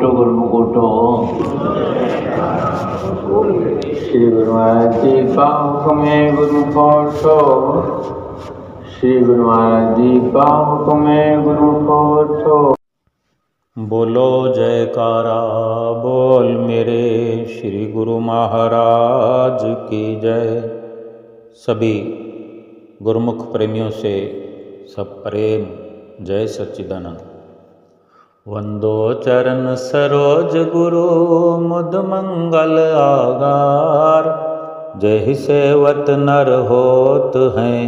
गुरुमुखोटो गुरुमुखोटो। श्री गुरु महाराज जी का हुक्म है गुरुमुखोटो। श्री गुरु महाराज जी का हुक्म है गुरुमुखोटो। बोलो जयकारा बोल मेरे श्री गुरु महाराज की जय। सभी गुरुमुख प्रेमियों से सब प्रेम जय सच्चिदानंद। वंदो चरण सरोज गुरु मुद मंगल आगार। जय सेवत नर होत हैं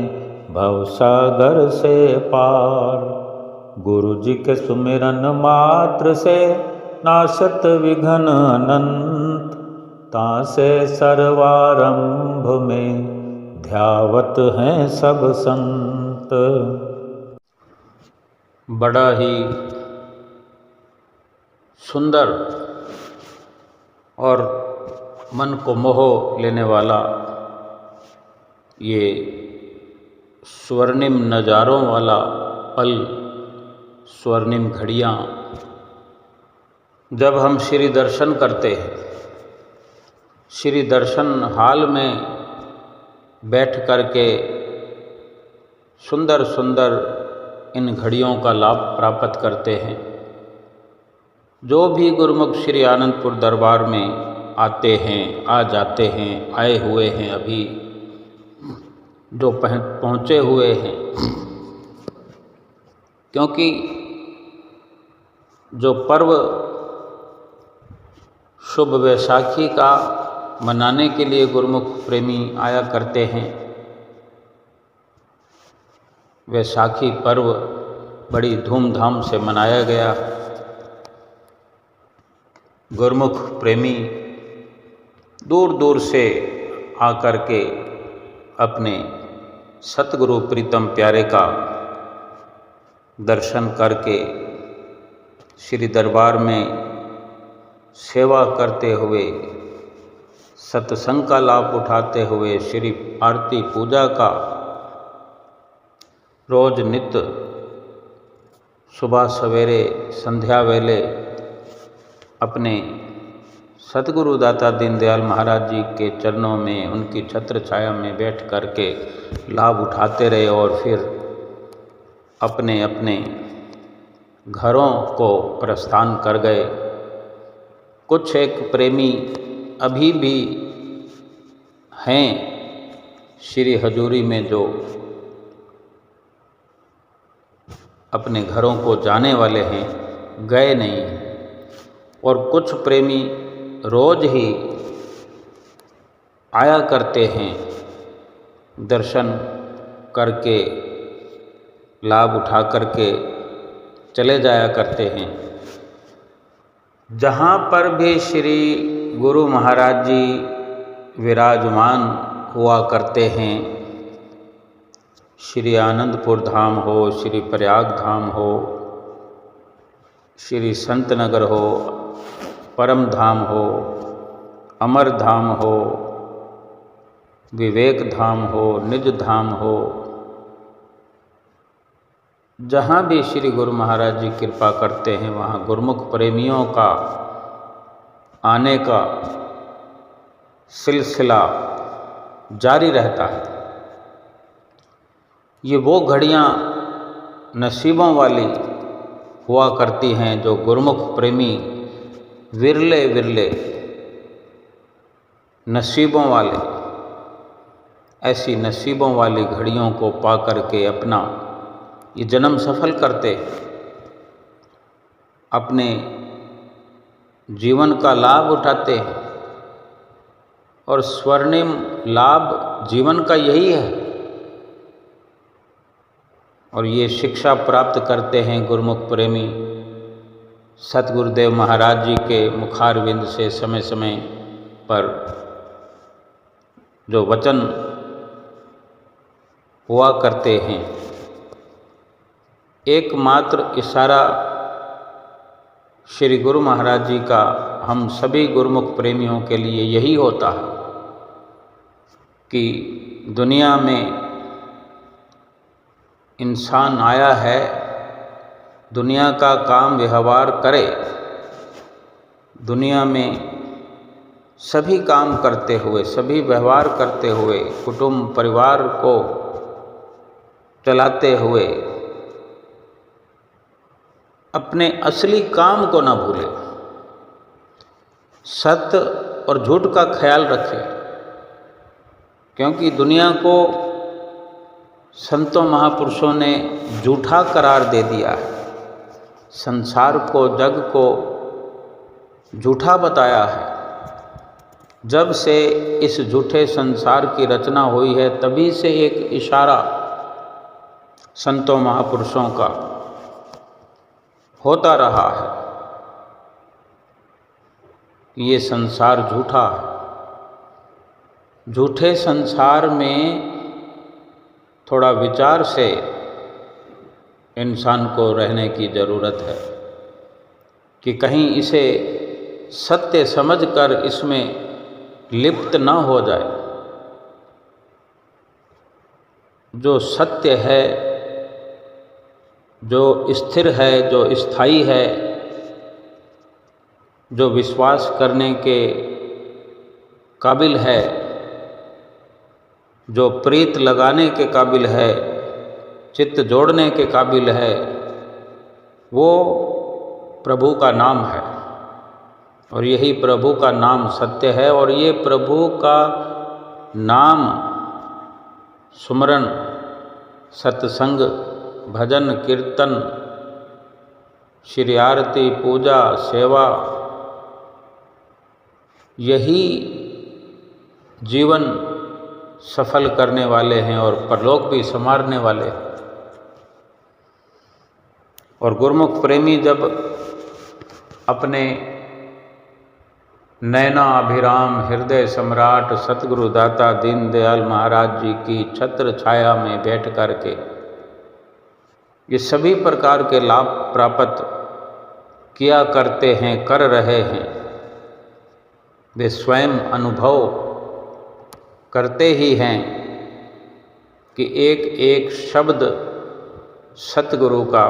भव सागर से पार। गुरु जी के सुमिरन मात्र से नाशत विघ्न अनंत। तासे सर्वारंभ में ध्यावत हैं सब संत। बड़ा ही सुंदर और मन को मोह लेने वाला ये स्वर्णिम नज़ारों वाला पल, स्वर्णिम घड़ियाँ जब हम श्री दर्शन करते हैं, श्री दर्शन हाल में बैठ कर के सुंदर सुंदर इन घड़ियों का लाभ प्राप्त करते हैं। जो भी गुरुमुख श्री आनंदपुर दरबार में आते हैं, आ जाते हैं, आए हुए हैं, अभी जो पहुँचे हुए हैं, क्योंकि जो पर्व शुभ वैशाखी का मनाने के लिए गुरुमुख प्रेमी आया करते हैं, वैशाखी पर्व बड़ी धूमधाम से मनाया गया। गुरुमुख प्रेमी दूर दूर से आकर के अपने सतगुरु प्रीतम प्यारे का दर्शन करके श्री दरबार में सेवा करते हुए, सत्संग का लाभ उठाते हुए, श्री आरती पूजा का रोज नित्य सुबह सवेरे संध्या वेले अपने सतगुरु दाता दीनदयाल महाराज जी के चरणों में, उनकी छत्र छाया में बैठ कर के लाभ उठाते रहे और फिर अपने अपने घरों को प्रस्थान कर गए। कुछ एक प्रेमी अभी भी हैं श्री हजूरी में जो अपने घरों को जाने वाले हैं, गए नहीं। और कुछ प्रेमी रोज ही आया करते हैं, दर्शन करके लाभ उठा करके चले जाया करते हैं। जहाँ पर भी श्री गुरु महाराज जी विराजमान हुआ करते हैं, श्री आनंदपुर धाम हो, श्री प्रयाग धाम हो, श्री संत नगर हो, परम धाम हो, अमर धाम हो, विवेक धाम हो, निज धाम हो, जहाँ भी श्री गुरु महाराज जी कृपा करते हैं वहाँ गुरुमुख प्रेमियों का आने का सिलसिला जारी रहता है। ये वो घड़ियाँ नसीबों वाली हुआ करती हैं जो गुरुमुख प्रेमी विरले विरले नसीबों वाले, ऐसी नसीबों वाली घड़ियों को पा करके अपना ये जन्म सफल करते, अपने जीवन का लाभ उठाते हैं। और स्वर्णिम लाभ जीवन का यही है। और ये शिक्षा प्राप्त करते हैं गुरुमुख प्रेमी सतगुरुदेव महाराज जी के मुखारविंद से समय समय पर जो वचन हुआ करते हैं। एकमात्र इशारा श्री गुरु महाराज जी का हम सभी गुरुमुख प्रेमियों के लिए यही होता है कि दुनिया में इंसान आया है, दुनिया का काम व्यवहार करे दुनिया में सभी काम करते हुए, सभी व्यवहार करते हुए, कुटुंब परिवार को चलाते हुए अपने असली काम को न भूले, सत्य और झूठ का ख्याल रखे। क्योंकि दुनिया को संतों महापुरुषों ने झूठा करार दे दिया है, संसार को, जग को झूठा बताया है। जब से इस झूठे संसार की रचना हुई है तभी से एक इशारा संतों महापुरुषों का होता रहा है कि ये संसार झूठा है। झूठे संसार में थोड़ा विचार से इंसान को रहने की ज़रूरत है कि कहीं इसे सत्य समझकर इसमें लिप्त न हो जाए। जो सत्य है, जो स्थिर है, जो स्थायी है, जो विश्वास करने के काबिल है, जो प्रीत लगाने के काबिल है, चित्त जोड़ने के काबिल है, वो प्रभु का नाम है। और यही प्रभु का नाम सत्य है। और ये प्रभु का नाम सुमरन, सत्संग, भजन, कीर्तन, श्री आरती, पूजा, सेवा, यही जीवन सफल करने वाले हैं और परलोक भी संवारने वाले हैं। और गुरुमुख प्रेमी जब अपने नैना अभिराम हृदय सम्राट सतगुरु दाता दीनदयाल महाराज जी की छत्र छाया में बैठ करके ये सभी प्रकार के लाभ प्राप्त किया करते हैं, कर रहे हैं, वे स्वयं अनुभव करते ही हैं कि एक एक शब्द सतगुरु का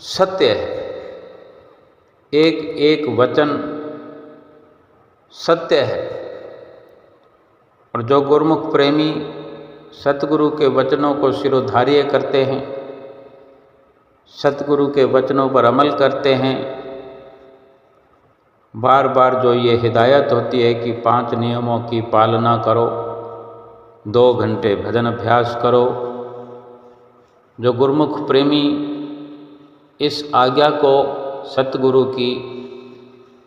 सत्य है, एक एक वचन सत्य है। और जो गुरुमुख प्रेमी सतगुरु के वचनों को शिरोधार्य करते हैं, सतगुरु के वचनों पर अमल करते हैं, बार बार जो ये हिदायत होती है कि 5 नियमों की पालना करो, 2 घंटे भजन अभ्यास करो, जो गुरुमुख प्रेमी इस आज्ञा को सतगुरु की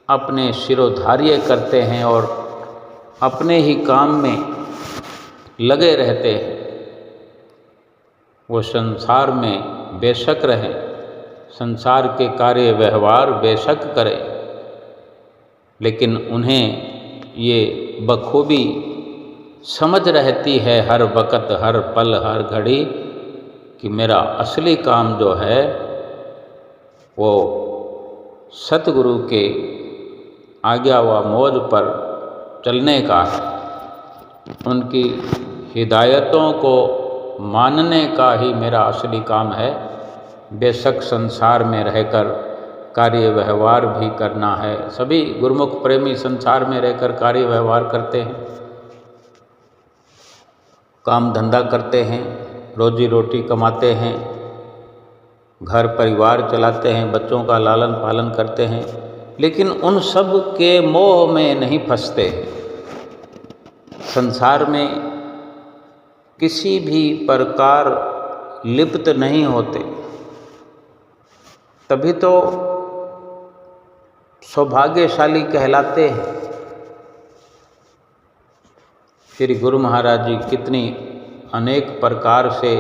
अपने शिरोधार्य करते हैं और अपने ही काम में लगे रहते हैं, वो संसार में बेशक रहें, संसार के कार्य व्यवहार बेशक करें, लेकिन उन्हें ये बखूबी समझ रहती है हर वक़्त, हर पल, हर घड़ी कि मेरा असली काम जो है वो सतगुरु के आज्ञा व मौज पर चलने का है, उनकी हिदायतों को मानने का ही मेरा असली काम है। बेशक संसार में रहकर कार्य व्यवहार भी करना है। सभी गुरुमुख प्रेमी संसार में रहकर कार्य व्यवहार करते हैं, काम धंधा करते हैं, रोजी रोटी कमाते हैं, घर परिवार चलाते हैं, बच्चों का लालन पालन करते हैं, लेकिन उन सब के मोह में नहीं फंसते। संसार में किसी भी प्रकार लिप्त नहीं होते, तभी तो सौभाग्यशाली कहलाते हैं। श्री गुरु महाराज जी कितनी अनेक प्रकार से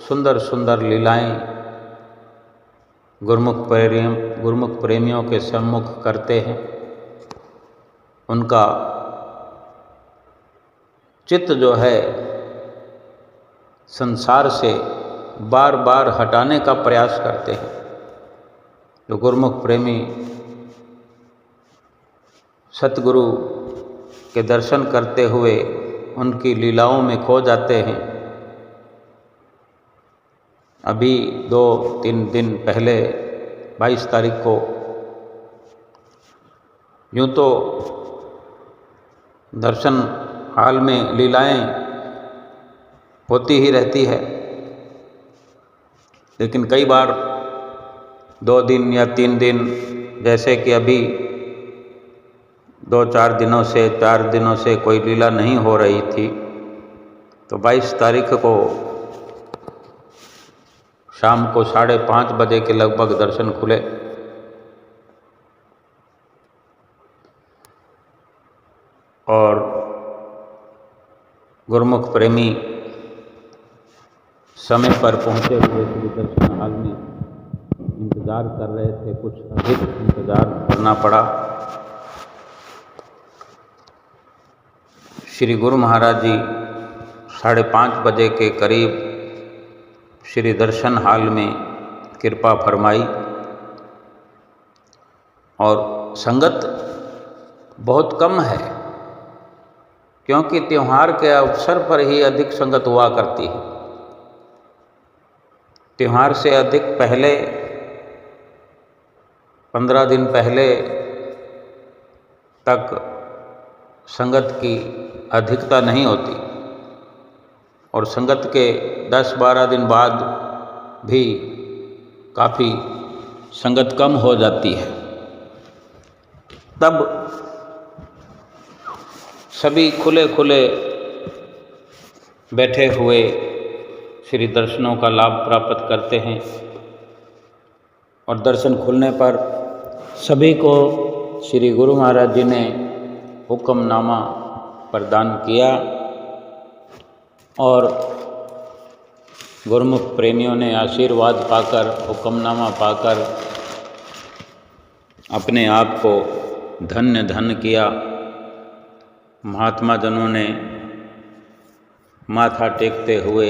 सुंदर सुंदर लीलाएं गुरुमुख प्रेमियों के सम्मुख करते हैं। उनका चित्त जो है संसार से बार बार हटाने का प्रयास करते हैं। जो गुरुमुख प्रेमी सतगुरु के दर्शन करते हुए उनकी लीलाओं में खो जाते हैं। अभी 2-3 दिन पहले 22 तारीख को यूँ तो दर्शन हाल में लीलाएं होती ही रहती है, लेकिन कई बार 2 दिन या 3 दिन, जैसे कि अभी 2-4 दिनों से 4 दिनों से कोई लीला नहीं हो रही थी, तो 22 तारीख को शाम को 5:30 बजे के लगभग दर्शन खुले। और गुरुमुख प्रेमी समय पर पहुँचे हुए श्री दर्शन हाल में इंतज़ार कर रहे थे। कुछ अधिक इंतज़ार करना पड़ा। श्री गुरु महाराज जी 5:30 बजे के करीब श्री दर्शन हाल में कृपा फरमाई और संगत बहुत कम है, क्योंकि त्यौहार के अवसर पर ही अधिक संगत हुआ करती है। त्यौहार से अधिक पहले 15 दिन पहले तक संगत की अधिकता नहीं होती और संगत के 10-12 दिन बाद भी काफ़ी संगत कम हो जाती है। तब सभी खुले खुले बैठे हुए श्री दर्शनों का लाभ प्राप्त करते हैं और दर्शन खुलने पर सभी को श्री गुरु महाराज जी ने हुक्मनामा प्रदान किया और गुरुमुख प्रेमियों ने आशीर्वाद पाकर, हुक्मनामा पाकर अपने आप को धन्य धन्य किया। महात्मा जनों ने माथा टेकते हुए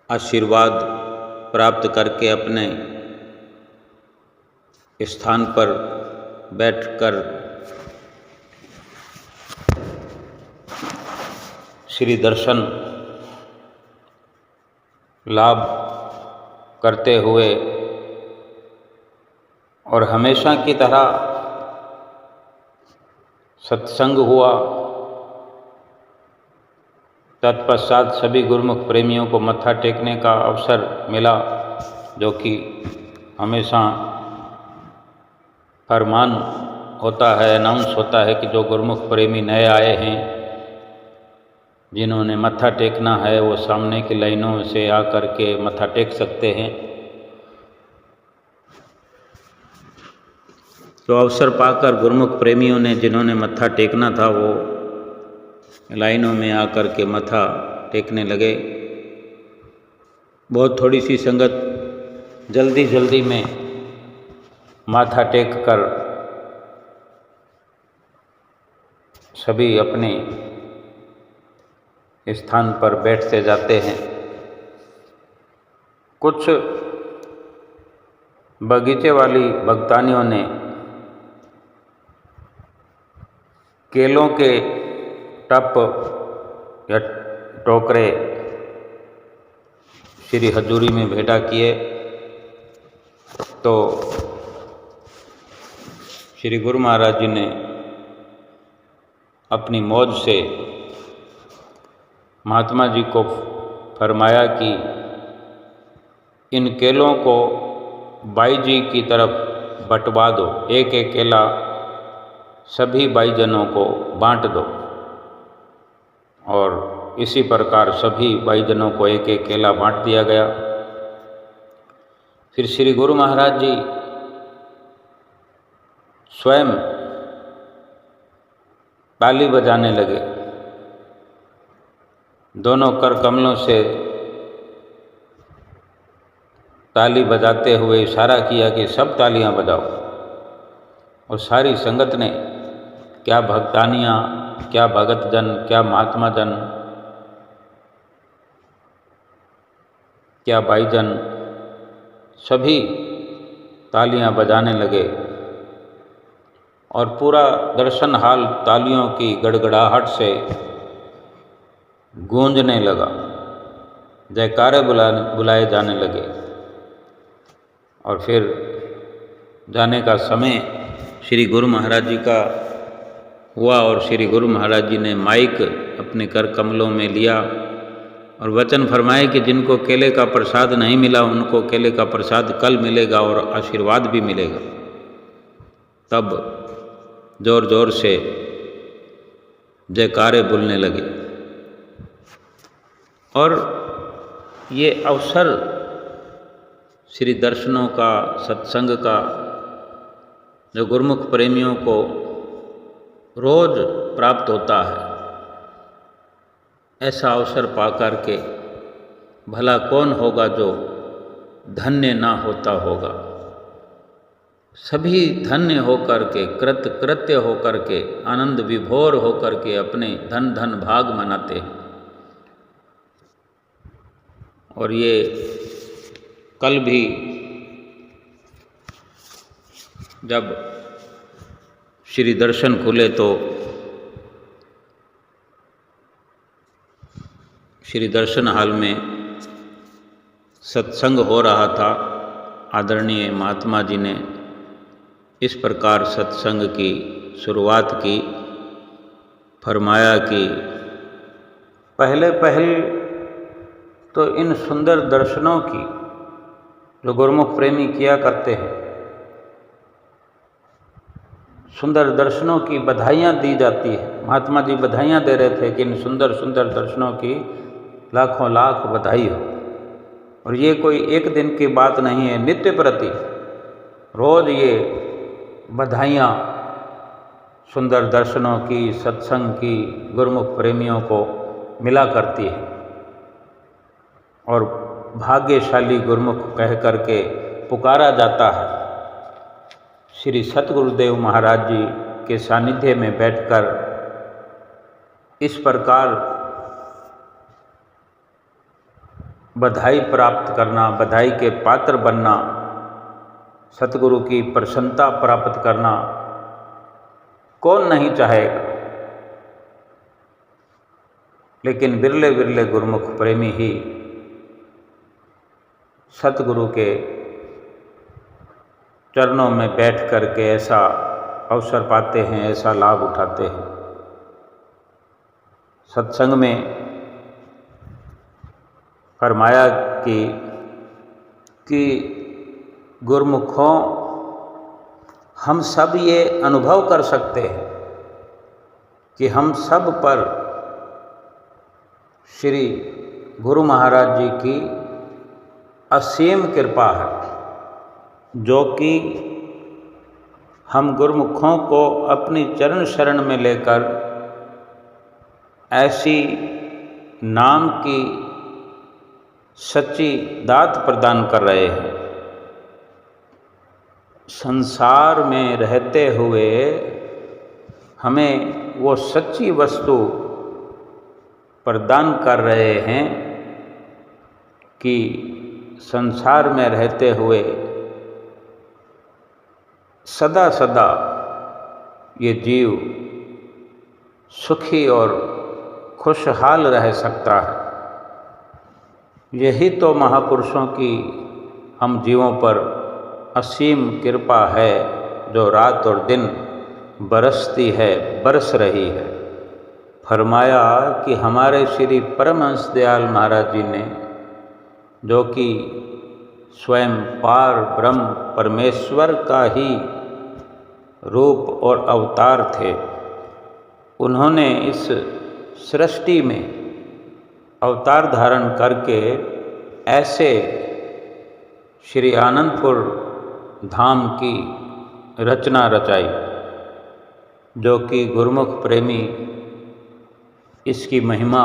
आशीर्वाद प्राप्त करके अपने स्थान पर बैठकर श्री दर्शन लाभ करते हुए और हमेशा की तरह सत्संग हुआ। तत्पश्चात सभी गुरुमुख प्रेमियों को मत्था टेकने का अवसर मिला, जो कि हमेशा फरमान होता है, अनाउंस होता है कि जो गुरुमुख प्रेमी नए आए हैं, जिन्होंने मत्था टेकना है, वो सामने की लाइनों से आकर के मत्था टेक सकते हैं। तो अवसर पाकर गुरुमुख प्रेमियों ने, जिन्होंने मत्था टेकना था, वो लाइनों में आकर के मत्था टेकने लगे। बहुत थोड़ी सी संगत जल्दी जल्दी में माथा टेक कर सभी अपने स्थान पर बैठते जाते हैं। कुछ बगीचे वाली भक्तानियों ने केलों के टप या टोकरे श्री हजूरी में भेंटा किए, तो श्री गुरु महाराज जी ने अपनी मौज से महात्मा जी को फरमाया कि इन केलों को बाई जी की तरफ बंटवा दो, एक एक केला सभी भाईजनों को बांट दो। और इसी प्रकार सभी भाईजनों को एक एक केला बांट दिया गया। फिर श्री गुरु महाराज जी स्वयं ताली बजाने लगे, दोनों कर कमलों से ताली बजाते हुए इशारा किया कि सब तालियां बजाओ। और सारी संगत ने, क्या भक्तानियाँ, क्या भगत जन, क्या महात्मा जन, क्या भाईजन, सभी तालियां बजाने लगे और पूरा दर्शन हाल तालियों की गड़गड़ाहट से गूंजने लगा, जयकारे बुलाए जाने लगे। और फिर जाने का समय श्री गुरु महाराज जी का हुआ और श्री गुरु महाराज जी ने माइक अपने कर कमलों में लिया और वचन फरमाए कि जिनको केले का प्रसाद नहीं मिला उनको केले का प्रसाद कल मिलेगा और आशीर्वाद भी मिलेगा। तब जोर जोर से जयकारे बोलने लगे। और ये अवसर श्री दर्शनों का, सत्संग का, जो गुरुमुख प्रेमियों को रोज प्राप्त होता है, ऐसा अवसर पाकर के भला कौन होगा जो धन्य ना होता होगा। सभी धन्य होकर के, कृत्य होकर के, आनंद विभोर होकर के अपने धन धन भाग मनाते हैं। और ये कल भी जब श्री दर्शन खुले तो श्री दर्शन हाल में सत्संग हो रहा था। आदरणीय महात्मा जी ने इस प्रकार सत्संग की शुरुआत की, फरमाया कि पहले तो इन सुंदर दर्शनों की जो गुरुमुख प्रेमी किया करते हैं, सुंदर दर्शनों की बधाइयाँ दी जाती है। महात्मा जी बधाइयाँ दे रहे थे कि इन सुंदर सुंदर दर्शनों की लाखों लाख बधाई हो। और ये कोई एक दिन की बात नहीं है, नित्य प्रति रोज ये बधाइयाँ सुंदर दर्शनों की, सत्संग की गुरुमुख प्रेमियों को मिला करती है। और भाग्यशाली गुरुमुख कह करके पुकारा जाता है। श्री सतगुरुदेव महाराज जी के सानिध्य में बैठकर इस प्रकार बधाई प्राप्त करना, बधाई के पात्र बनना, सतगुरु की प्रसन्नता प्राप्त करना कौन नहीं चाहेगा। लेकिन बिरले बिरले गुरुमुख प्रेमी ही सतगुरु के चरणों में बैठ कर के ऐसा अवसर पाते हैं, ऐसा लाभ उठाते हैं। सत्संग में फरमाया कि गुरुमुखों, हम सब ये अनुभव कर सकते हैं कि हम सब पर श्री गुरु महाराज जी की असीम कृपा है, जो कि हम गुरुमुखों को अपनी चरण शरण में लेकर ऐसी नाम की सच्ची दात प्रदान कर रहे हैं। संसार में रहते हुए हमें वो सच्ची वस्तु प्रदान कर रहे हैं कि संसार में रहते हुए सदा सदा ये जीव सुखी और खुशहाल रह सकता है। यही तो महापुरुषों की हम जीवों पर असीम कृपा है, जो रात और दिन बरसती है, बरस रही है। फरमाया कि हमारे श्री परमहंस दयाल महाराज जी ने, जो कि स्वयं पार ब्रह्म परमेश्वर का ही रूप और अवतार थे, उन्होंने इस सृष्टि में अवतार धारण करके ऐसे श्री आनंदपुर धाम की रचना रचाई, जो कि गुरुमुख प्रेमी इसकी महिमा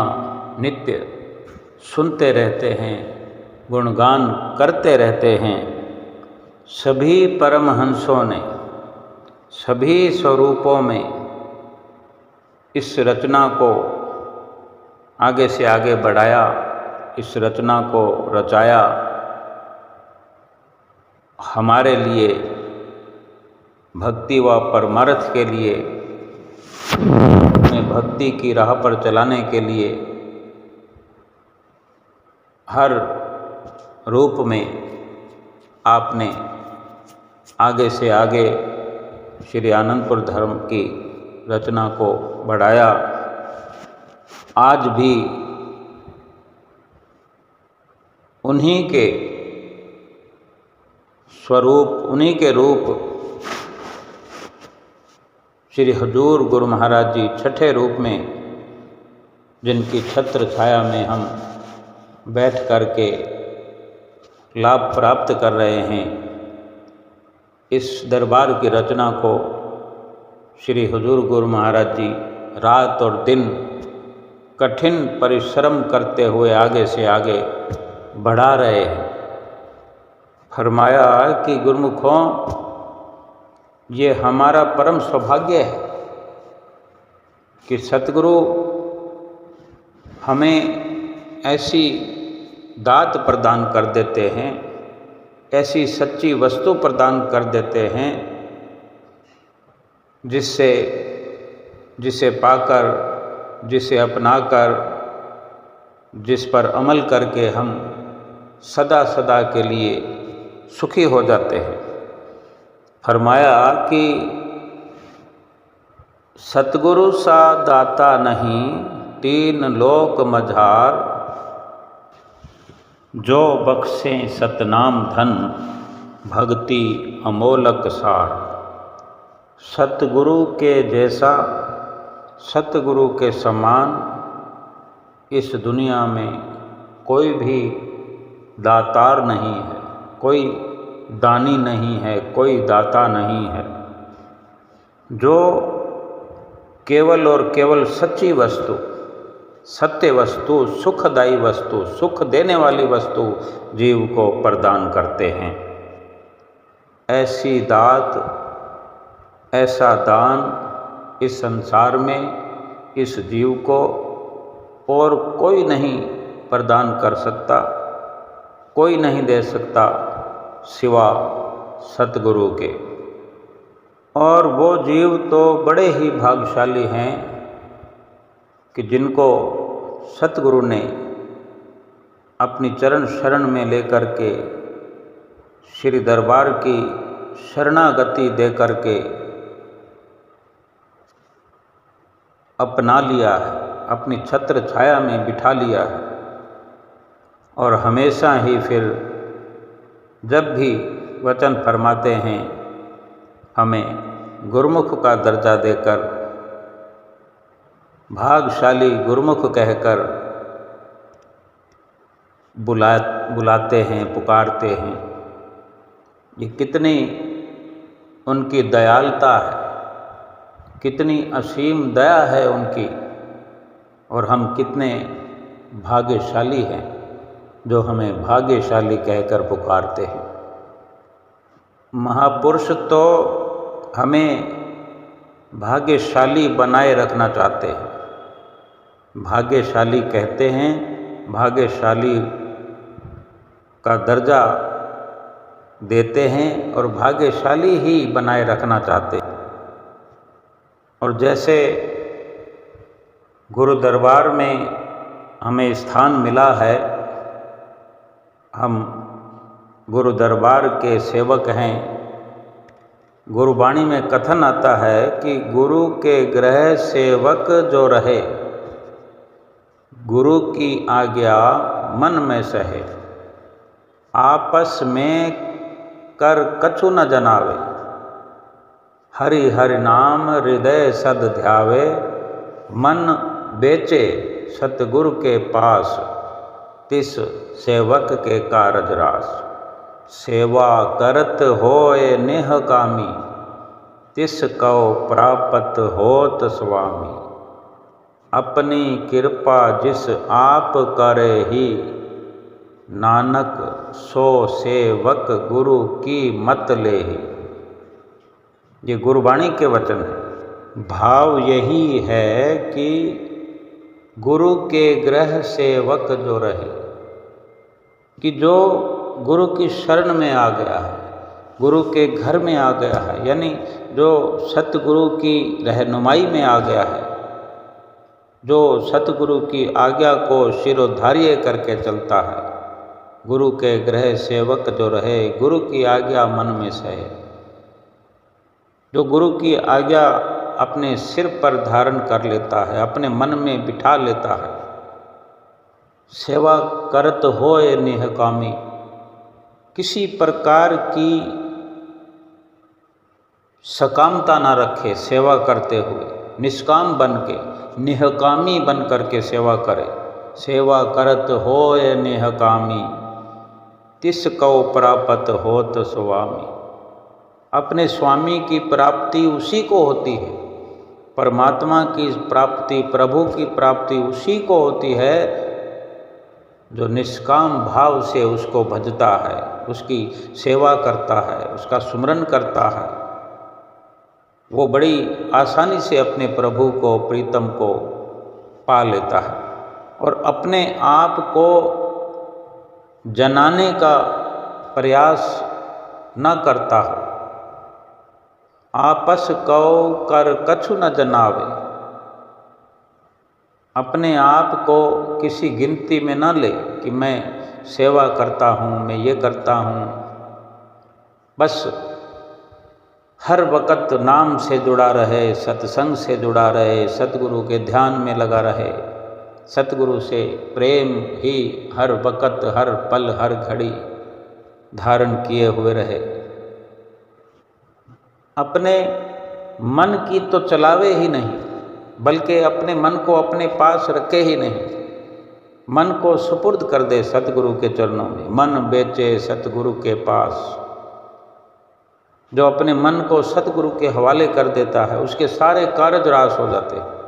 नित्य सुनते रहते हैं, गुणगान करते रहते हैं। सभी परमहंसों ने सभी स्वरूपों में इस रचना को आगे से आगे बढ़ाया, इस रचना को रचाया हमारे लिए, भक्ति व परमार्थ के लिए, हमें भक्ति की राह पर चलाने के लिए हर रूप में आपने आगे से आगे श्री आनंदपुर धर्म की रचना को बढ़ाया। आज भी उन्हीं के स्वरूप, उन्हीं के रूप श्री हजूर गुरु महाराज जी छठे रूप में, जिनकी छत्र छाया में हम बैठ करके लाभ प्राप्त कर रहे हैं, इस दरबार की रचना को श्री हजूर गुरु महाराज जी रात और दिन कठिन परिश्रम करते हुए आगे से आगे बढ़ा रहे हैं। फरमाया कि गुरुमुखों, ये हमारा परम सौभाग्य है कि सतगुरु हमें ऐसी दात प्रदान कर देते हैं, ऐसी सच्ची वस्तु प्रदान कर देते हैं जिसे पाकर, जिसे अपनाकर, जिस पर अमल करके हम सदा सदा के लिए सुखी हो जाते हैं। फरमाया कि सतगुरु सा दाता नहीं, तीन लोक मझार, जो बख्शें सतनाम धन, भक्ति अमोलक सार। सतगुरु के जैसा, सतगुरु के समान इस दुनिया में कोई भी दातार नहीं है, कोई दानी नहीं है, कोई दाता नहीं है। जो केवल और केवल सच्ची वस्तु, सत्य वस्तु, सुखदायी वस्तु, सुख देने वाली वस्तु जीव को प्रदान करते हैं, ऐसी दात, ऐसा दान इस संसार में इस जीव को और कोई नहीं प्रदान कर सकता, कोई नहीं दे सकता सिवा सतगुरु के। और वो जीव तो बड़े ही भाग्यशाली हैं कि जिनको सतगुरु ने अपनी चरण शरण में लेकर के, श्री दरबार की शरणागति दे करके अपना लिया है, अपनी छत्र छाया में बिठा लिया है। और हमेशा ही फिर जब भी वचन फरमाते हैं, हमें गुरुमुख का दर्जा देकर, भाग्यशाली गुरुमुख कहकर बुलाते हैं, पुकारते हैं। ये कितनी उनकी दयालुता है, कितनी असीम दया है उनकी, और हम कितने भाग्यशाली हैं जो हमें भाग्यशाली कहकर पुकारते हैं। महापुरुष तो हमें भाग्यशाली बनाए रखना चाहते हैं, भाग्यशाली कहते हैं, भाग्यशाली का दर्जा देते हैं और भाग्यशाली ही बनाए रखना चाहते हैं। और जैसे गुरु दरबार में हमें स्थान मिला है, हम गुरु दरबार के सेवक हैं। गुरुवाणी में कथन आता है कि गुरु के गृह सेवक जो रहे, गुरु की आज्ञा मन में सहे, आपस में कर कछु न जनावे, हरि हरि नाम हृदय सद ध्यावे, मन बेचे सतगुरु के पास, तिस सेवक के कारज रास। सेवा करत होए नेह कामी, तिस कौ प्राप्त होत स्वामी। अपनी कृपा जिस आप करे ही, नानक सो सेवक गुरु की मत ले ही। ये गुरुवाणी के वचन है। भाव यही है कि गुरु के गृह सेवक जो रहे, कि जो गुरु की शरण में आ गया है, गुरु के घर में आ गया है, यानी जो सतगुरु की रहनुमाई में आ गया है, जो सतगुरु की आज्ञा को शिरोधार्य करके चलता है, गुरु के गृह सेवक जो रहे, गुरु की आज्ञा मन में सहे। जो गुरु की आज्ञा अपने सिर पर धारण कर लेता है, अपने मन में बिठा लेता है, सेवा करत होए निहकामी, किसी प्रकार की सकामता ना रखे सेवा करते हुए, निष्काम बन के, निहकामी बन करके सेवा करे। सेवा करत होए निहकामी, तिस कौ प्राप्त होत स्वामी। अपने स्वामी की प्राप्ति उसी को होती है, परमात्मा की प्राप्ति, प्रभु की प्राप्ति उसी को होती है जो निष्काम भाव से उसको भजता है, उसकी सेवा करता है, उसका सुमरन करता है। वो बड़ी आसानी से अपने प्रभु को, प्रीतम को पा लेता है और अपने आप को जनाने का प्रयास न करता है। आपस कौ कर कछु न जनावे, अपने आप को किसी गिनती में न ले कि मैं सेवा करता हूँ, मैं ये करता हूँ। बस हर वक़्त नाम से जुड़ा रहे, सत्संग से जुड़ा रहे, सतगुरु के ध्यान में लगा रहे, सतगुरु से प्रेम ही हर वक़्त, हर पल, हर घड़ी धारण किए हुए रहे। अपने मन की तो चलावे ही नहीं, बल्कि अपने मन को अपने पास रखे ही नहीं, मन को सुपुर्द कर दे सतगुरु के चरणों में। मन बेचे सतगुरु के पास, जो अपने मन को सतगुरु के हवाले कर देता है, उसके सारे कार्य रास हो जाते हैं।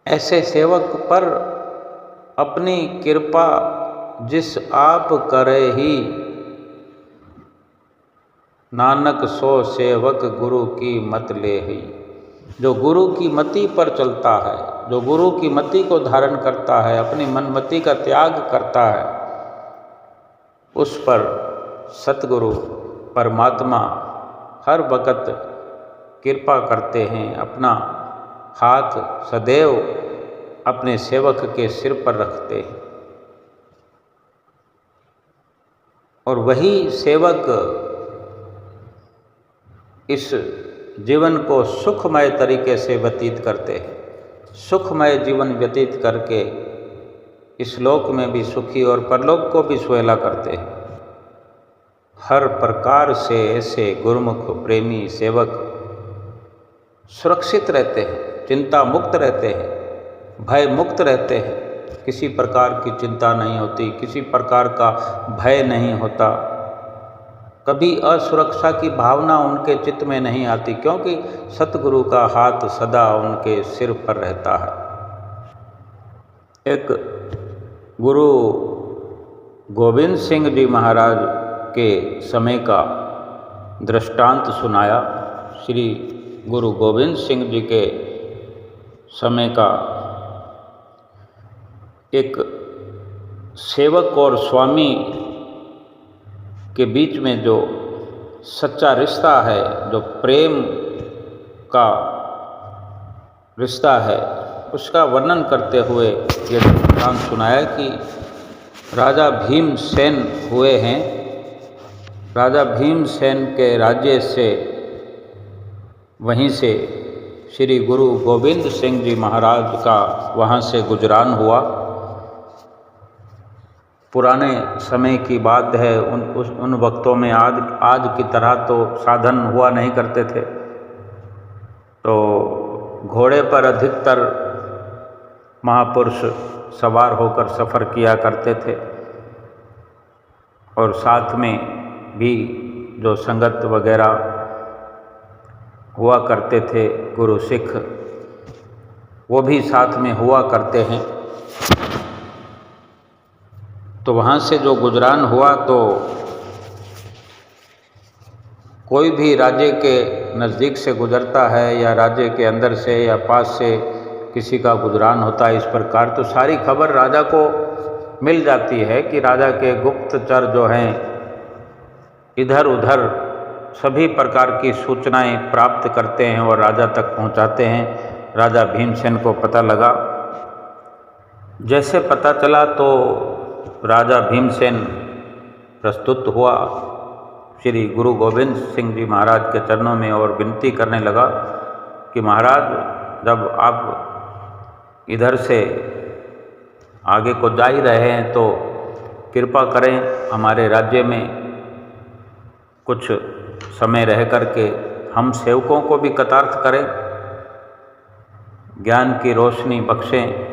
ऐसे सेवक पर अपनी कृपा जिस आप करे ही, नानक सो सेवक गुरु की मत ले ही। जो गुरु की मति पर चलता है, जो गुरु की मति को धारण करता है, अपनी मनमति का त्याग करता है, उस पर सतगुरु परमात्मा हर वक़्त कृपा करते हैं। अपना हाथ सदैव अपने सेवक के सिर पर रखते हैं और वही सेवक इस जीवन को सुखमय तरीके से व्यतीत करते हैं। सुखमय जीवन व्यतीत करके इस लोक में भी सुखी और परलोक को भी सुहेला करते हैं। हर प्रकार से ऐसे गुरुमुख प्रेमी सेवक सुरक्षित रहते हैं, चिंता मुक्त रहते हैं, भय मुक्त रहते हैं। किसी प्रकार की चिंता नहीं होती, किसी प्रकार का भय नहीं होता, कभी असुरक्षा की भावना उनके चित्त में नहीं आती, क्योंकि सतगुरु का हाथ सदा उनके सिर पर रहता है। एक गुरु गोविंद सिंह जी महाराज के समय का दृष्टांत सुनाया। श्री गुरु गोविंद सिंह जी के समय का एक सेवक और स्वामी के बीच में जो सच्चा रिश्ता है, जो प्रेम का रिश्ता है, उसका वर्णन करते हुए ये दृष्टांत सुनाया कि राजा भीमसेन हुए हैं। राजा भीमसेन के राज्य से, वहीं से श्री गुरु गोविंद सिंह जी महाराज का वहाँ से गुजरान हुआ। पुराने समय की बात है, उन वक्तों में आज की तरह तो साधन हुआ नहीं करते थे, तो घोड़े पर अधिकतर महापुरुष सवार होकर सफ़र किया करते थे और साथ में भी जो संगत वगैरह हुआ करते थे गुरु सिख, वो भी साथ में हुआ करते हैं। तो वहाँ से जो गुजरान हुआ, तो कोई भी राज्य के नज़दीक से गुजरता है या राज्य के अंदर से या पास से किसी का गुजरान होता है इस प्रकार, तो सारी खबर राजा को मिल जाती है कि राजा के गुप्तचर जो हैं इधर उधर सभी प्रकार की सूचनाएं प्राप्त करते हैं और राजा तक पहुंचाते हैं। राजा भीमसेन को पता लगा जैसे पता चला तो राजा भीमसेन प्रस्तुत हुआ श्री गुरु गोविंद सिंह जी महाराज के चरणों में और विनती करने लगा कि महाराज, जब आप इधर से आगे को जा ही रहे हैं तो कृपा करें हमारे राज्य में कुछ समय रह करके हम सेवकों को भी कृतार्थ करें, ज्ञान की रोशनी बख्शें।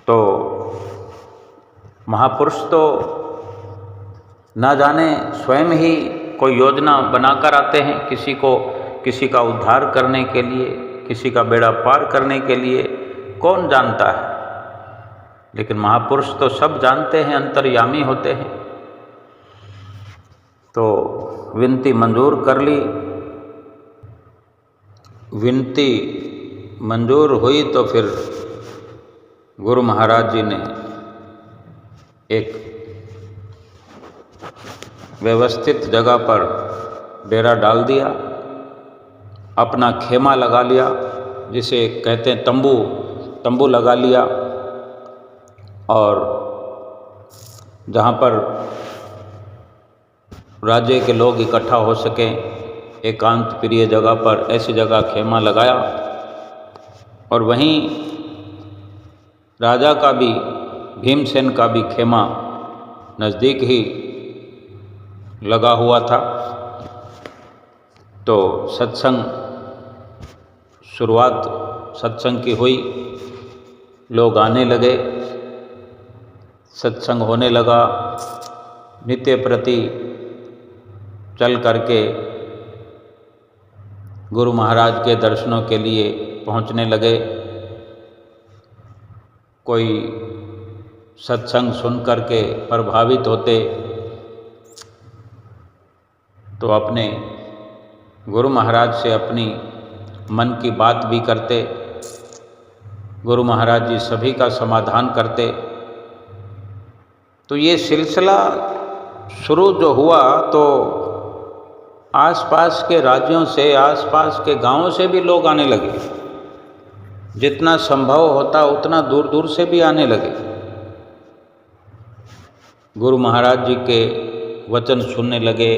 तो महापुरुष तो ना जाने स्वयं ही कोई योजना बनाकर आते हैं किसी का उद्धार करने के लिए, किसी का बेड़ा पार करने के लिए, कौन जानता है। लेकिन महापुरुष तो सब जानते हैं, अंतर्यामी होते हैं। तो विनती मंजूर कर ली। विनती मंजूर हुई तो फिर गुरु महाराज जी ने एक व्यवस्थित जगह पर डेरा डाल दिया, अपना खेमा लगा लिया, जिसे कहते हैं तंबू लगा लिया, और जहाँ पर राज्य के लोग इकट्ठा हो सकें, एकांत प्रिय जगह पर ऐसी जगह खेमा लगाया। और वहीं राजा का भी, भीमसेन का भी खेमा नज़दीक ही लगा हुआ था। तो शुरुआत सत्संग की हुई, लोग आने लगे, सत्संग होने लगा, नित्य प्रति चल करके गुरु महाराज के दर्शनों के लिए पहुंचने लगे। कोई सत्संग सुन करके प्रभावित होते तो अपने गुरु महाराज से अपनी मन की बात भी करते। गुरु महाराज जी सभी का समाधान करते। तो ये सिलसिला शुरू जो हुआ तो आसपास के राज्यों से, आसपास के गांवों से भी लोग आने लगे। जितना संभव होता उतना दूर दूर से भी आने लगे। गुरु महाराज जी के वचन सुनने लगे,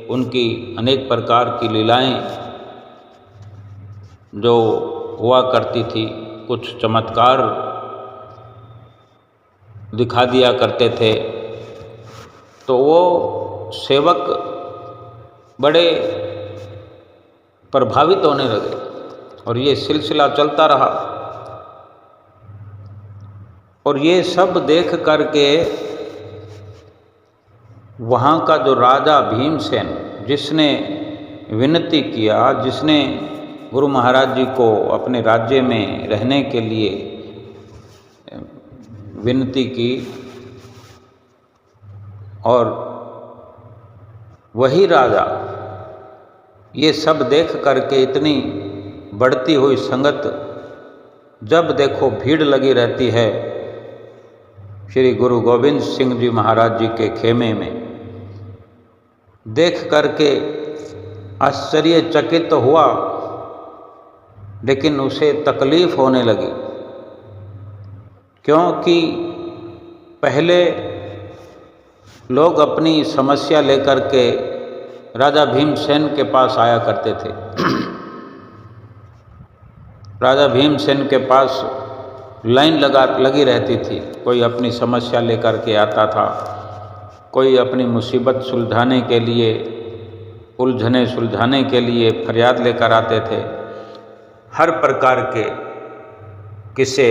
उनकी अनेक प्रकार की लीलाएं जो हुआ करती थी, कुछ चमत्कार दिखा दिया करते थे। तो वो सेवक बड़े प्रभावित होने लगे और ये सिलसिला चलता रहा। और ये सब देख करके वहाँ का जो राजा भीमसेन, जिसने विनती किया, जिसने गुरु महाराज जी को अपने राज्य में रहने के लिए विनती की, और वही राजा ये सब देख करके इतनी बढ़ती हुई संगत, जब देखो भीड़ लगी रहती है श्री गुरु गोविंद सिंह जी महाराज जी के खेमे में, देख करके आश्चर्यचकित हुआ। लेकिन उसे तकलीफ होने लगी, क्योंकि पहले लोग अपनी समस्या लेकर के राजा भीमसेन के पास आया करते थे। राजा भीमसेन के पास लाइन लगी रहती थी। कोई अपनी समस्या लेकर के आता था, कोई अपनी मुसीबत सुलझाने के लिए, उलझने सुलझाने के लिए फरियाद लेकर आते थे। हर प्रकार के किस्से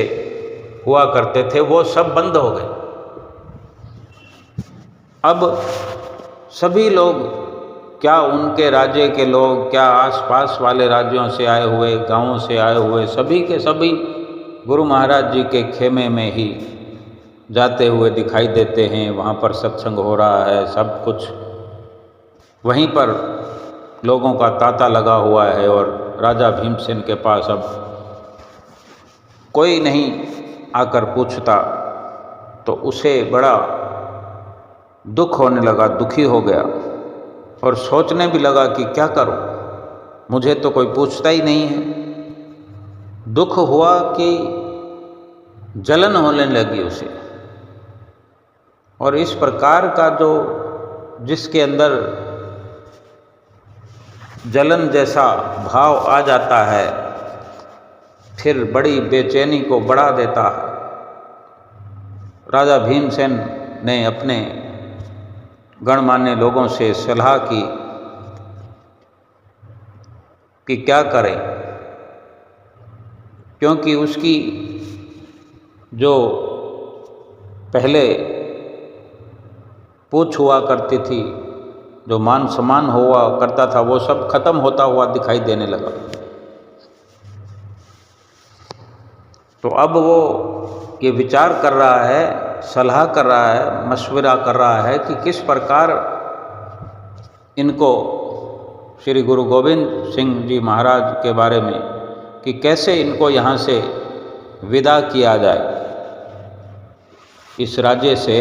हुआ करते थे, वो सब बंद हो गए। अब सभी लोग, क्या उनके राज्य के लोग, क्या आसपास वाले राज्यों से आए हुए, गांवों से आए हुए, सभी के सभी गुरु महाराज जी के खेमे में ही जाते हुए दिखाई देते हैं। वहाँ पर सत्संग हो रहा है, सब कुछ वहीं पर लोगों का तांता लगा हुआ है। और राजा भीमसेन के पास अब कोई नहीं आकर पूछता, तो उसे बड़ा दुख होने लगा, दुखी हो गया और सोचने भी लगा कि क्या करूं, मुझे तो कोई पूछता ही नहीं है। दुख हुआ कि जलन होने लगी उसे। और इस प्रकार का जो जिसके अंदर जलन जैसा भाव आ जाता है, फिर बड़ी बेचैनी को बढ़ा देता है। राजा भीमसेन ने अपने गणमान्य लोगों से सलाह की कि क्या करें, क्योंकि उसकी जो पहले पूछ हुआ करती थी, जो मान सम्मान हुआ करता था, वो सब खत्म होता हुआ दिखाई देने लगा। तो अब वो ये विचार कर रहा है, सलाह कर रहा है, मशवरा कर रहा है कि किस प्रकार इनको श्री गुरु गोविंद सिंह जी महाराज के बारे में, कि कैसे इनको यहाँ से विदा किया जाए, इस राज्य से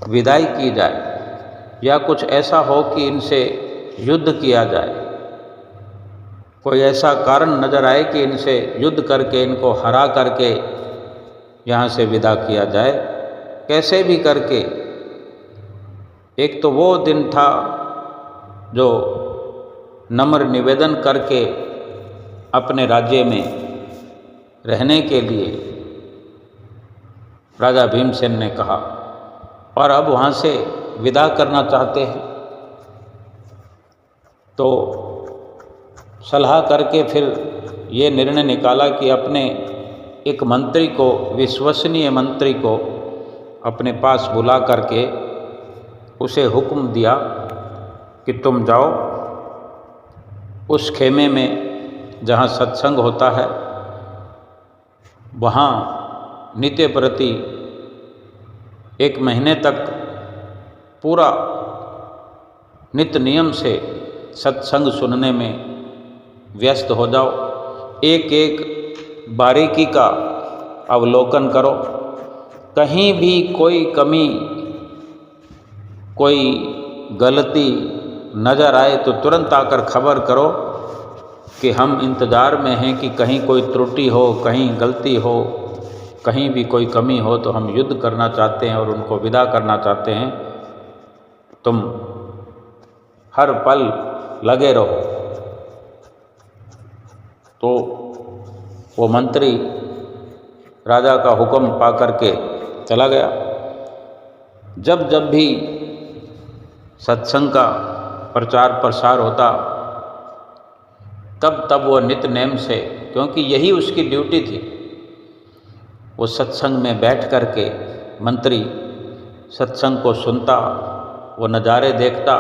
विदाई की जाए, या कुछ ऐसा हो कि इनसे युद्ध किया जाए। कोई ऐसा कारण नज़र आए कि इनसे युद्ध करके, इनको हरा करके यहाँ से विदा किया जाए, कैसे भी करके। एक तो वो दिन था जो नम्र निवेदन करके अपने राज्य में रहने के लिए राजा भीमसेन ने कहा, और अब वहाँ से विदा करना चाहते हैं। तो सलाह करके फिर ये निर्णय निकाला कि अपने एक मंत्री को, विश्वसनीय मंत्री को अपने पास बुला करके उसे हुक्म दिया कि तुम जाओ उस खेमे में जहाँ सत्संग होता है, वहाँ नित्य प्रति 1 महीने तक पूरा नित्य नियम से सत्संग सुनने में व्यस्त हो जाओ। एक एक बारीकी का अवलोकन करो, कहीं भी कोई कमी, कोई गलती नज़र आए तो तुरंत आकर खबर करो कि हम इंतज़ार में हैं कि कहीं कोई त्रुटि हो, कहीं गलती हो, कहीं भी कोई कमी हो तो हम युद्ध करना चाहते हैं और उनको विदा करना चाहते हैं। तुम हर पल लगे रहो। तो वो मंत्री राजा का हुक्म पा करके चला गया। जब जब भी सत्संग का प्रचार प्रसार होता, तब तब वो नित्य नेम से, क्योंकि यही उसकी ड्यूटी थी, वो सत्संग में बैठ करके मंत्री सत्संग को सुनता, वो नज़ारे देखता,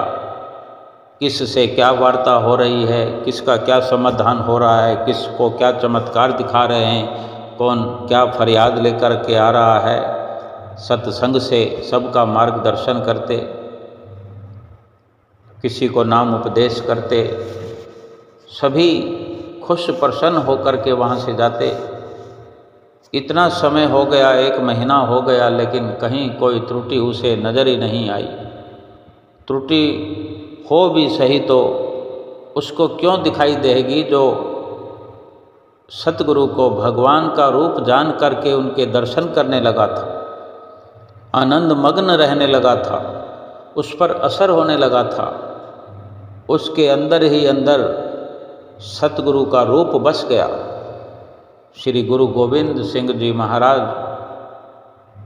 किस से क्या वार्ता हो रही है, किसका क्या समाधान हो रहा है, किसको क्या चमत्कार दिखा रहे हैं, कौन क्या फरियाद लेकर के आ रहा है। सत्संग से सबका मार्गदर्शन करते, किसी को नाम उपदेश करते, सभी खुश प्रसन्न होकर के वहाँ से जाते। इतना समय हो गया, 1 महीना हो गया, लेकिन कहीं कोई त्रुटि उसे नज़र ही नहीं आई। त्रुटि हो भी सही तो उसको क्यों दिखाई देगी, जो सतगुरु को भगवान का रूप जान करके उनके दर्शन करने लगा था, आनंद मग्न रहने लगा था, उस पर असर होने लगा था, उसके अंदर ही अंदर सतगुरु का रूप बस गया। श्री गुरु गोविंद सिंह जी महाराज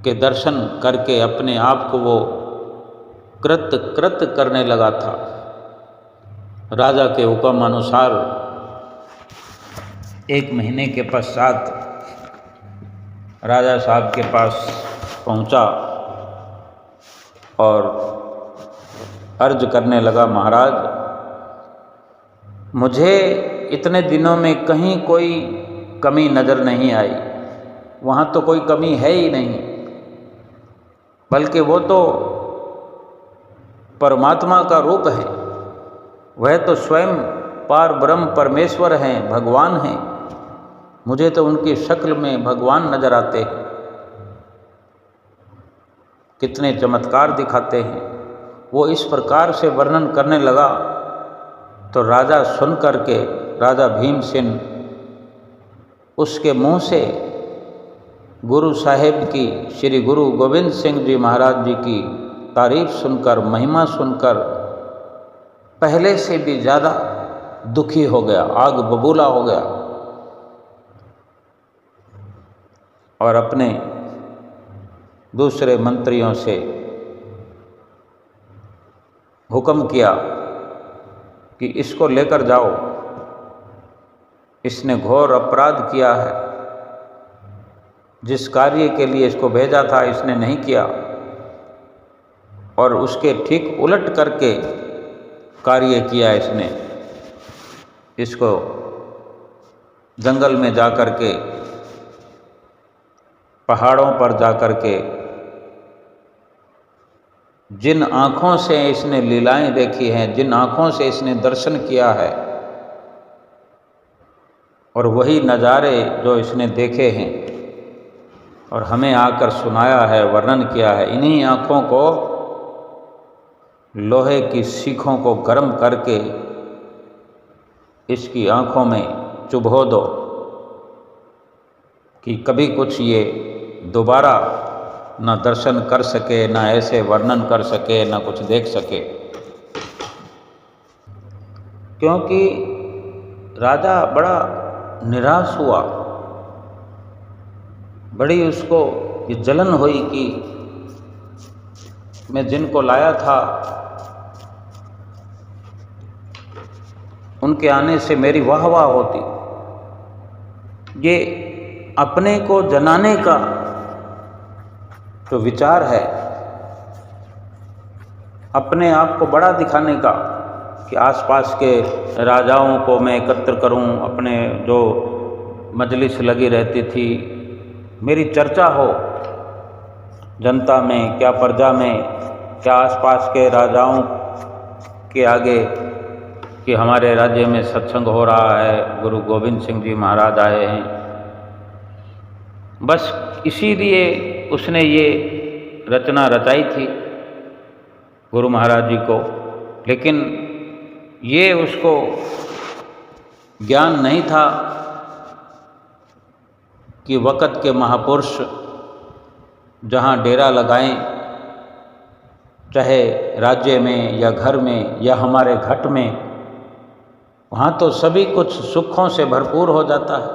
के दर्शन करके अपने आप को वो कृत करने लगा था। राजा के हुक्म अनुसार 1 महीने के पश्चात राजा साहब के पास पहुंचा और अर्ज करने लगा, महाराज मुझे इतने दिनों में कहीं कोई कमी नज़र नहीं आई, वहाँ तो कोई कमी है ही नहीं, बल्कि वो तो परमात्मा का रूप है, वह तो स्वयं पार ब्रह्म परमेश्वर हैं, भगवान हैं, मुझे तो उनकी शक्ल में भगवान नज़र आते हैं, कितने चमत्कार दिखाते हैं। वो इस प्रकार से वर्णन करने लगा तो राजा सुन करके, राजा भीमसेन उसके मुंह से गुरु साहिब की, श्री गुरु गोविंद सिंह जी महाराज जी की तारीफ सुनकर, महिमा सुनकर पहले से भी ज़्यादा दुखी हो गया, आग बबूला हो गया और अपने दूसरे मंत्रियों से हुक्म किया कि इसको लेकर जाओ, इसने घोर अपराध किया है, जिस कार्य के लिए इसको भेजा था इसने नहीं किया और उसके ठीक उलट करके कार्य किया इसने। इसको जंगल में जाकर के, पहाड़ों पर जाकर के, जिन आँखों से इसने लीलाएं देखी हैं, जिन आँखों से इसने दर्शन किया है और वही नज़ारे जो इसने देखे हैं और हमें आकर सुनाया है, वर्णन किया है, इन्हीं आँखों को, लोहे की सीखों को गर्म करके इसकी आँखों में चुभो दो कि कभी कुछ ये दोबारा ना दर्शन कर सके, ना ऐसे वर्णन कर सके, ना कुछ देख सके। क्योंकि राजा बड़ा निराश हुआ, बड़ी उसको ये जलन हुई कि मैं जिनको लाया था उनके आने से मेरी वाह वाह होती। ये अपने को जनाने का जो विचार है, अपने आप को बड़ा दिखाने का कि आसपास के राजाओं को मैं एकत्र करूं, अपने जो मजलिस लगी रहती थी, मेरी चर्चा हो जनता में, क्या प्रजा में, क्या आसपास के राजाओं के आगे कि हमारे राज्य में सत्संग हो रहा है, गुरु गोविंद सिंह जी महाराज आए हैं। बस इसीलिए उसने ये रचना रचाई थी गुरु महाराज जी को, लेकिन ये उसको ज्ञान नहीं था कि वक़्त के महापुरुष जहाँ डेरा लगाएं, चाहे राज्य में या घर में या हमारे घट में, वहाँ तो सभी कुछ सुखों से भरपूर हो जाता है,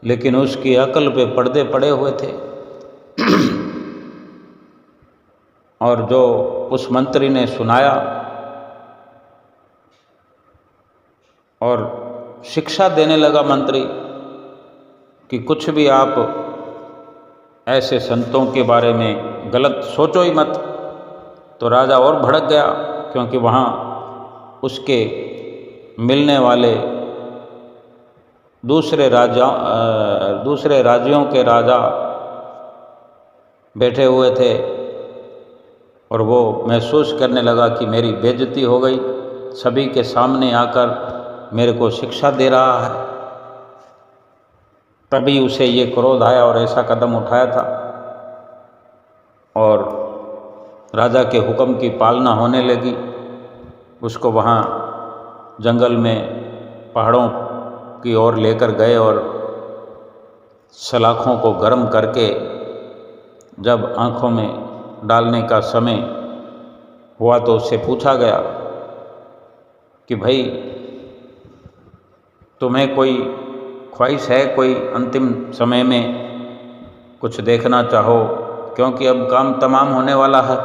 लेकिन उसकी अकल पे पर्दे पड़े हुए थे। और जो उस मंत्री ने सुनाया और शिक्षा देने लगा मंत्री कि कुछ भी आप ऐसे संतों के बारे में गलत सोचो ही मत, तो राजा और भड़क गया, क्योंकि वहाँ उसके मिलने वाले दूसरे राज्यों के राजा बैठे हुए थे और वो महसूस करने लगा कि मेरी बेइज्जती हो गई, सभी के सामने आकर मेरे को शिक्षा दे रहा है। तभी उसे ये क्रोध आया और ऐसा कदम उठाया था और राजा के हुक्म की पालना होने लगी। उसको वहाँ जंगल में पहाड़ों की ओर लेकर गए और सलाखों को गर्म करके जब आँखों में डालने का समय हुआ तो उससे पूछा गया कि भाई तुम्हें कोई ख्वाहिश है, कोई अंतिम समय में कुछ देखना चाहो, क्योंकि अब काम तमाम होने वाला है,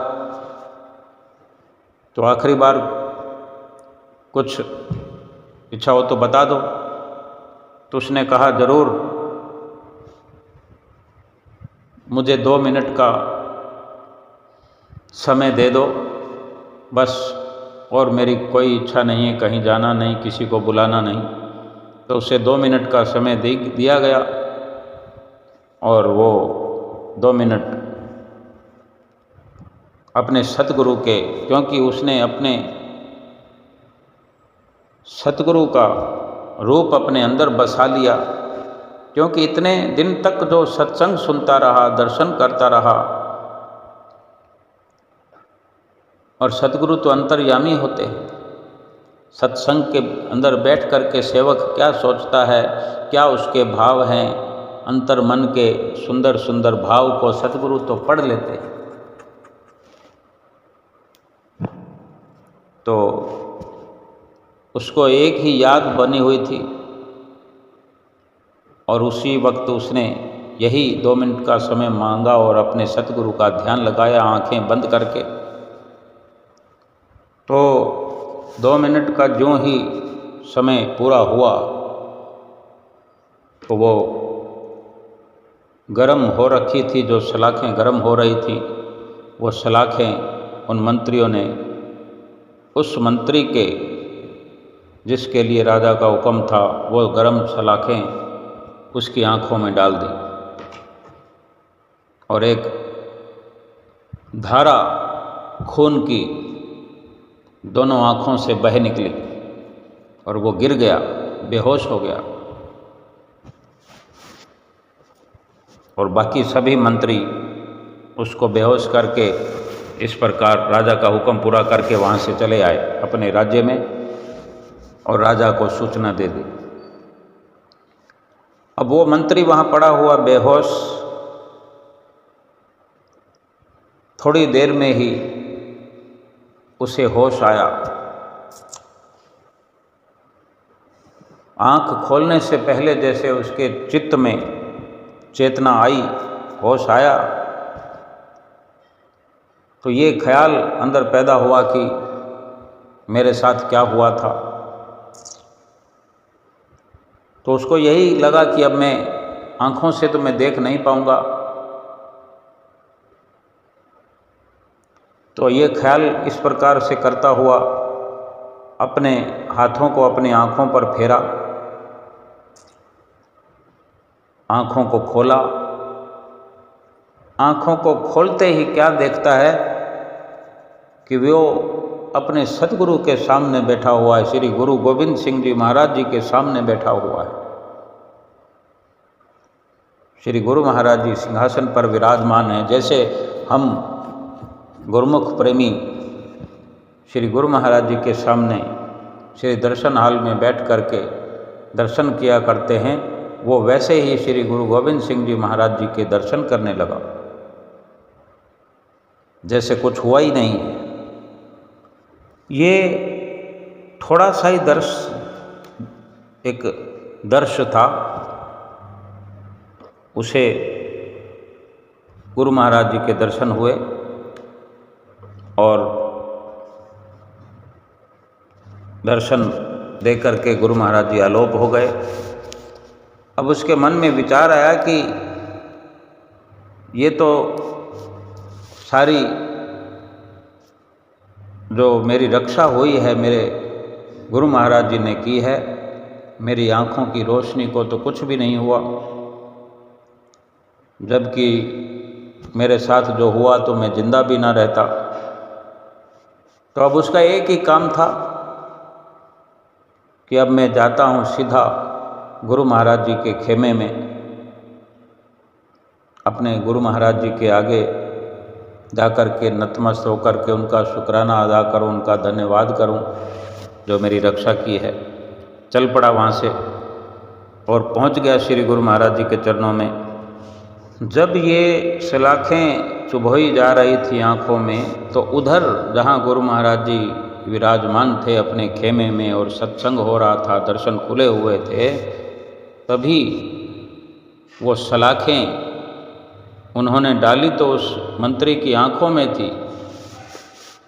तो आखिरी बार कुछ इच्छा हो तो बता दो। तो उसने कहा ज़रूर, मुझे 2 मिनट का समय दे दो बस, और मेरी कोई इच्छा नहीं है, कहीं जाना नहीं, किसी को बुलाना नहीं। तो उसे 2 मिनट का समय दिया गया और वो 2 मिनट अपने सतगुरु के, क्योंकि उसने अपने सतगुरु का रूप अपने अंदर बसा लिया, क्योंकि इतने दिन तक जो सत्संग सुनता रहा, दर्शन करता रहा, और सतगुरु तो अंतर्यामी होते हैं। सत्संग के अंदर बैठ कर के सेवक क्या सोचता है, क्या उसके भाव हैं, अंतर मन के सुंदर सुंदर भाव को सतगुरु तो पढ़ लेते, तो उसको एक ही याद बनी हुई थी और उसी वक्त उसने यही 2 मिनट का समय मांगा और अपने सतगुरु का ध्यान लगाया आंखें बंद करके। तो 2 मिनट का जो ही समय पूरा हुआ तो वो गर्म हो रखी थी, जो सलाखें गर्म हो रही थी, वो सलाखें उन मंत्रियों ने उस मंत्री के जिसके लिए राजा का हुक्म था वो गर्म सलाखें उसकी आंखों में डाल दी और एक धारा खून की दोनों आंखों से बह निकली और वो गिर गया, बेहोश हो गया। और बाकी सभी मंत्री उसको बेहोश करके इस प्रकार राजा का हुक्म पूरा करके वहाँ से चले आए अपने राज्य में और राजा को सूचना दे दी। अब वो मंत्री वहाँ पड़ा हुआ बेहोश, थोड़ी देर में ही उसे होश आया। आँख खोलने से पहले जैसे उसके चित्त में चेतना आई, होश आया, तो ये ख्याल अंदर पैदा हुआ कि मेरे साथ क्या हुआ था। तो उसको यही लगा कि अब मैं आँखों से तो मैं देख नहीं पाऊंगा। तो ये ख्याल इस प्रकार से करता हुआ अपने हाथों को अपनी आँखों पर फेरा, आँखों को खोला। आँखों को खोलते ही क्या देखता है कि वो अपने सतगुरु के सामने बैठा हुआ है, श्री गुरु गोविंद सिंह जी महाराज जी के सामने बैठा हुआ है। श्री गुरु महाराज जी सिंहासन पर विराजमान हैं। जैसे हम गुरुमुख प्रेमी श्री गुरु महाराज जी के सामने श्री दर्शन हाल में बैठ करके दर्शन किया करते हैं, वो वैसे ही श्री गुरु गोविंद सिंह जी महाराज जी के दर्शन करने लगा, जैसे कुछ हुआ ही नहीं। ये थोड़ा सा ही एक दर्श था, उसे गुरु महाराज जी के दर्शन हुए और दर्शन दे करके गुरु महाराज जी आलोप हो गए। अब उसके मन में विचार आया कि ये तो सारी जो मेरी रक्षा हुई है मेरे गुरु महाराज जी ने की है, मेरी आँखों की रोशनी को तो कुछ भी नहीं हुआ, जबकि मेरे साथ जो हुआ तो मैं जिंदा भी ना रहता। तो अब उसका एक ही काम था कि अब मैं जाता हूँ सीधा गुरु महाराज जी के खेमे में, अपने गुरु महाराज जी के आगे जाकर के नतमस्त होकर के उनका शुक्राना अदा करूं, उनका धन्यवाद करूं जो मेरी रक्षा की है। चल पड़ा वहाँ से और पहुँच गया श्री गुरु महाराज जी के चरणों में। जब ये सलाखें चुभोई जा रही थी आँखों में, तो उधर जहाँ गुरु महाराज जी विराजमान थे अपने खेमे में और सत्संग हो रहा था, दर्शन खुले हुए थे, तभी वो सलाखें उन्होंने डाली तो उस मंत्री की आँखों में थी,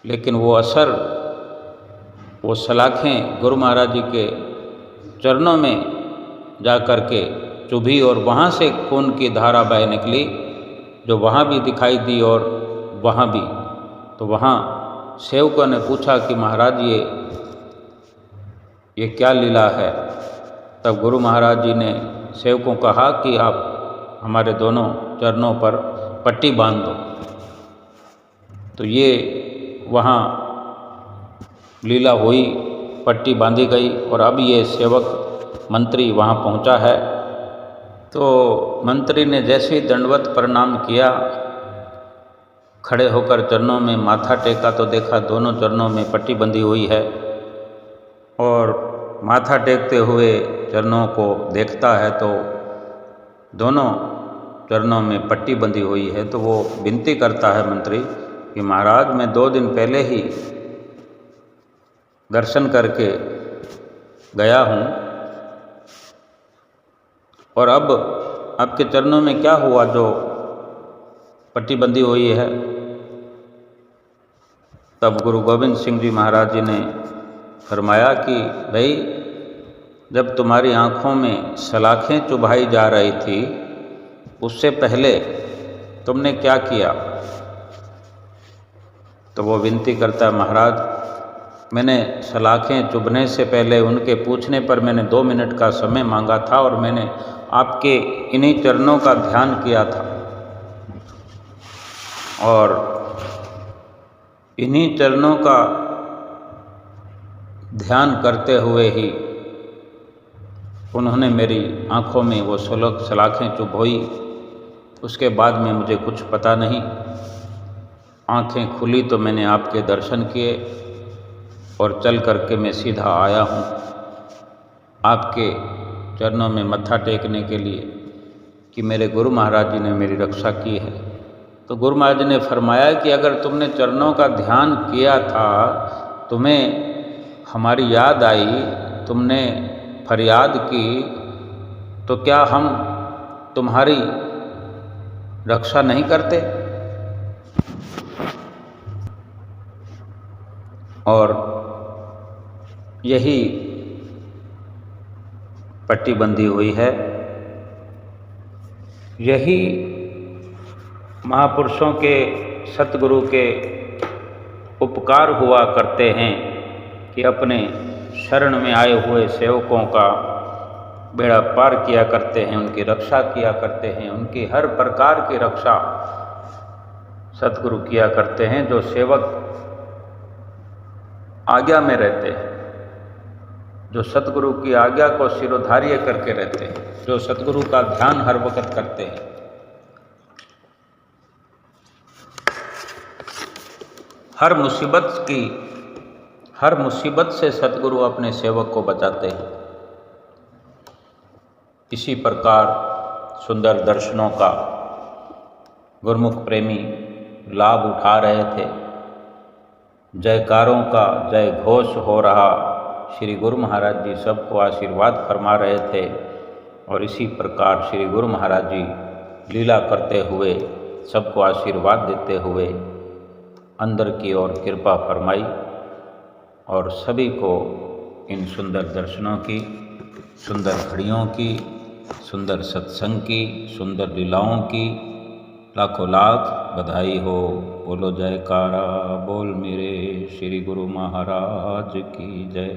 लेकिन वो असर, वो सलाखें गुरु महाराज जी के चरणों में जा कर के चुभी और वहाँ से खून की धारा बह निकली, जो वहाँ भी दिखाई दी और वहाँ भी। तो वहाँ सेवकों ने पूछा कि महाराज ये क्या लीला है। तब गुरु महाराज जी ने सेवकों को कहा कि आप हमारे दोनों चरणों पर पट्टी बांध दो। तो ये वहाँ लीला हुई, पट्टी बांधी गई और अब ये सेवक मंत्री वहाँ पहुँचा है। तो मंत्री ने जैसे ही दंडवत प्रणाम किया, खड़े होकर चरणों में माथा टेका तो देखा दोनों चरणों में पट्टी बंधी हुई है, और माथा टेकते हुए चरणों को देखता है तो दोनों चरणों में पट्टी बंधी हुई है। तो वो विनती करता है मंत्री कि महाराज मैं 2 दिन पहले ही दर्शन करके गया हूँ और अब आपके चरणों में क्या हुआ जो पट्टी बंधी हुई है। तब गुरु गोविंद सिंह जी महाराज जी ने फरमाया कि भाई जब तुम्हारी आँखों में सलाखें चुभाई जा रही थी उससे पहले तुमने क्या किया। तो वो विनती करता है महाराज मैंने सलाखें चुभने से पहले उनके पूछने पर मैंने 2 मिनट का समय मांगा था और मैंने आपके इन्हीं चरणों का ध्यान किया था और इन्हीं चरणों का ध्यान करते हुए ही उन्होंने मेरी आँखों में वो सलाखें चुभोई। उसके बाद में मुझे कुछ पता नहीं, आँखें खुली तो मैंने आपके दर्शन किए और चल करके मैं सीधा आया हूँ आपके चरणों में मत्था टेकने के लिए कि मेरे गुरु महाराज जी ने मेरी रक्षा की है। तो गुरु महाराज जी ने फरमाया कि अगर तुमने चरणों का ध्यान किया था, तुम्हें हमारी याद आई, तुमने फरियाद की, तो क्या हम तुम्हारी रक्षा नहीं करते। और यही पट्टी बंधी हुई है। यही महापुरुषों के सतगुरु के उपकार हुआ करते हैं कि अपने शरण में आए हुए सेवकों का बेड़ा पार किया करते हैं, उनकी रक्षा किया करते हैं, उनकी हर प्रकार की रक्षा सतगुरु किया करते हैं। जो सेवक आज्ञा में रहते हैं, जो सतगुरु की आज्ञा को शिरोधार्य करके रहते हैं, जो सतगुरु का ध्यान हर वक्त करते हैं, हर मुसीबत से सतगुरु अपने सेवक को बचाते हैं। इसी प्रकार सुंदर दर्शनों का गुरुमुख प्रेमी लाभ उठा रहे थे। जयकारों का जय घोष हो रहा, श्री गुरु महाराज जी सबको आशीर्वाद फरमा रहे थे और इसी प्रकार श्री गुरु महाराज जी लीला करते हुए सबको आशीर्वाद देते हुए अंदर की ओर कृपा फरमाई और सभी को इन सुंदर दर्शनों की, सुंदर घड़ियों की, सुंदर सत्संग की, सुंदर लीलाओं की लाखों लाख बधाई हो। बोलो जयकारा बोल मेरे श्री गुरु महाराज की जय।